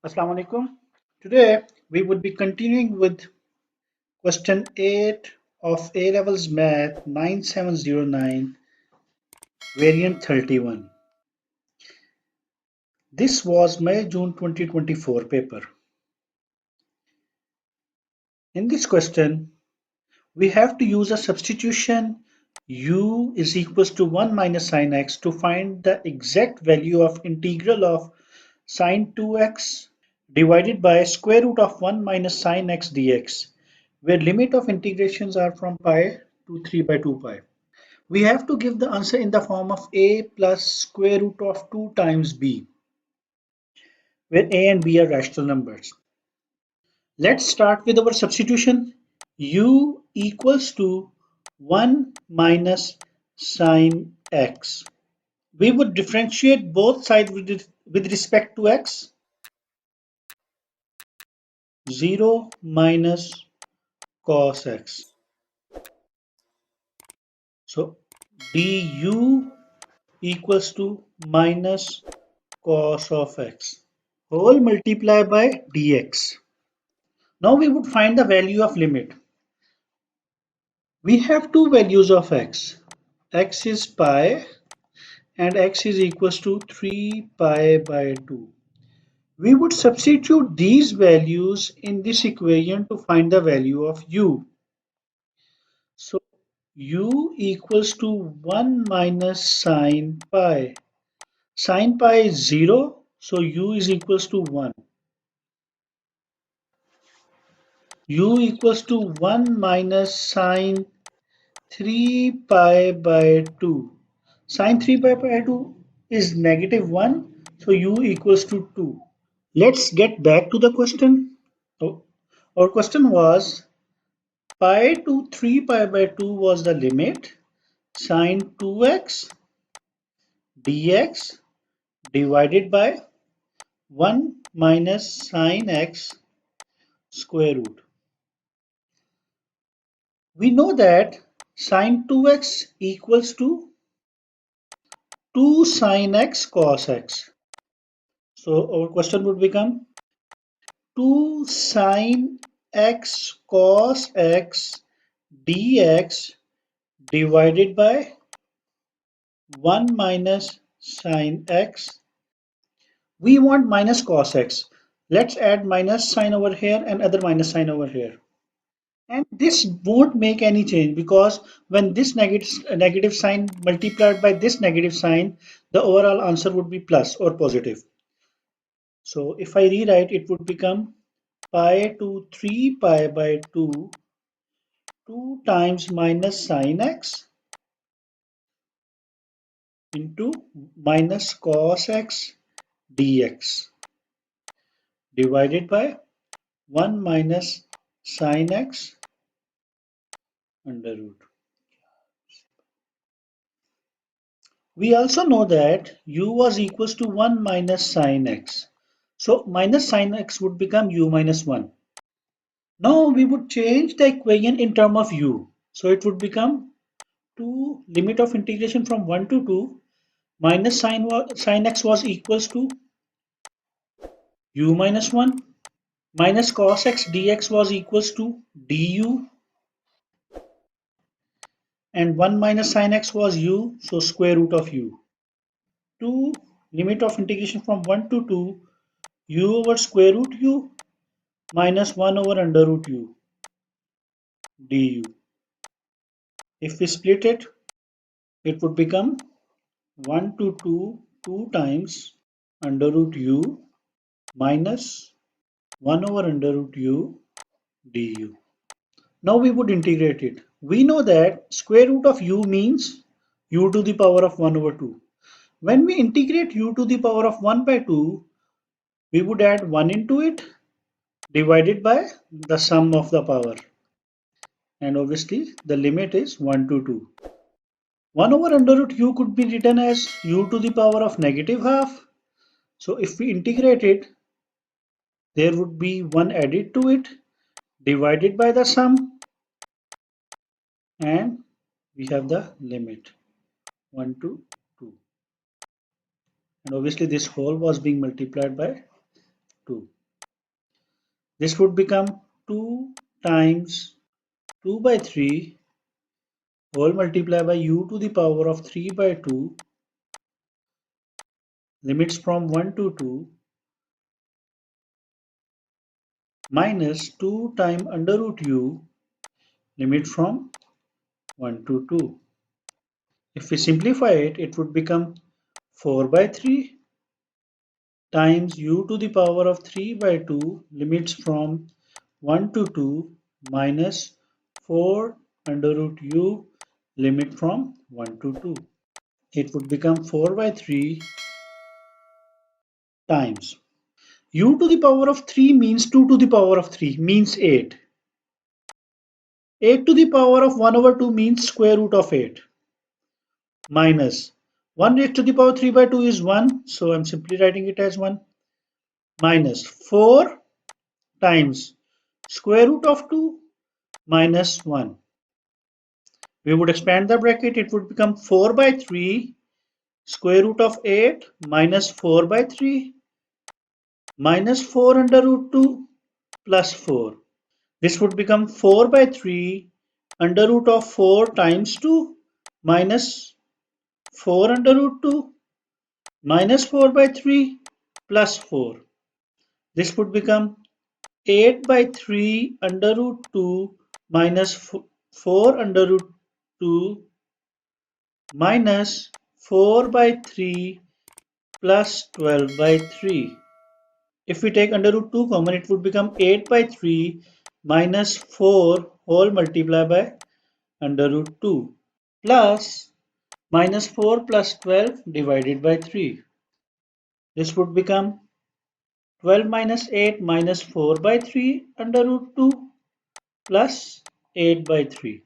Assalamu alaikum. Today we would be continuing with question 8 of A levels math 9709 variant 31. This was May June 2024 paper. In this question we have to use a substitution u is equals to 1 minus sine x to find the exact value of integral of sine 2x divided by square root of 1 minus sine x dx, where limit of integrations are from pi to 3 by 2 pi. We have to give the answer in the form of a plus square root of 2 times b, where a and b are rational numbers. Let's start with our substitution. U equals to 1 minus sine x. We would differentiate both sides with respect to x. 0 minus cos x. So du equals to minus cos of x whole multiply by dx. Now we would find the value of limit. We have two values of x. X is pi and x is equals to 3 pi by 2. We would substitute these values in this equation to find the value of u. So u equals to 1 minus sine pi. Sine pi is 0, so u is equals to 1. U equals to 1 minus sine 3 pi by 2. Sine 3 pi by 2 is negative 1, so u equals to 2. Let's get back to the question. Our question was pi to 3 pi by 2 was the limit sine 2x dx divided by 1 minus sine x square root. We know that sine 2x equals to 2 sine x cos x. So our question would become 2 sine x cos x dx divided by 1 minus sine x. We want minus cos x. Let's add minus sign over here and other minus sign over here. And this won't make any change because when this negative sign multiplied by this negative sign, the overall answer would be plus or positive. So if I rewrite, it would become pi to 3 pi by 2, 2 times minus sine x into minus cos x dx divided by 1 minus sine x under root. We also know that u was equals to 1 minus sine x. So minus sine x would become u minus 1. Now we would change the equation in terms of u. So it would become 2 limit of integration from 1 to 2 minus sine x was equals to u minus 1 minus cos x dx was equals to du and 1 minus sine x was u, so square root of u. 2 limit of integration from 1 to 2 u over square root u minus 1 over under root u du. If we split it, it would become 1 to 2, 2 times under root u minus 1 over under root u du. Now we would integrate it. We know that square root of u means u to the power of 1 over 2. When we integrate u to the power of 1 by 2, we would add 1 into it divided by the sum of the power. And obviously the limit is 1 to 2. 1 over under root u could be written as u to the power of negative half. So if we integrate it, there would be 1 added to it divided by the sum, and we have the limit 1 to 2. And obviously this whole was being multiplied by 2. This would become 2 times 2 by 3 whole multiplied by u to the power of 3 by 2 limits from 1 to 2 minus 2 times under root u limit from 1 to 2. If we simplify it, it would become 4 by 3 times u to the power of 3 by 2 limits from 1 to 2 minus 4 under root u limit from 1 to 2. It would become 4 by 3 times u to the power of 3 means 2 to the power of 3 means 8. 8 to the power of 1 over 2 means square root of 8 minus 1 raised to the power 3 by 2 is 1, so I'm simply writing it as 1 minus 4 times square root of 2 minus 1. We would expand the bracket, it would become 4 by 3 square root of 8 minus 4 by 3 minus 4 under root 2 plus 4. This would become 4 by 3 under root of 4 times 2 minus 4 under root 2 minus 4 by 3 plus 4. This would become 8 by 3 under root 2 minus 4 under root 2 minus 4 by 3 plus 12 by 3. If we take under root 2 common, it would become 8 by 3 minus 4 whole multiplied by under root 2 plus minus 4 plus 12 divided by 3. This would become 12 minus 8 minus 4 by 3 under root 2 plus 8 by 3.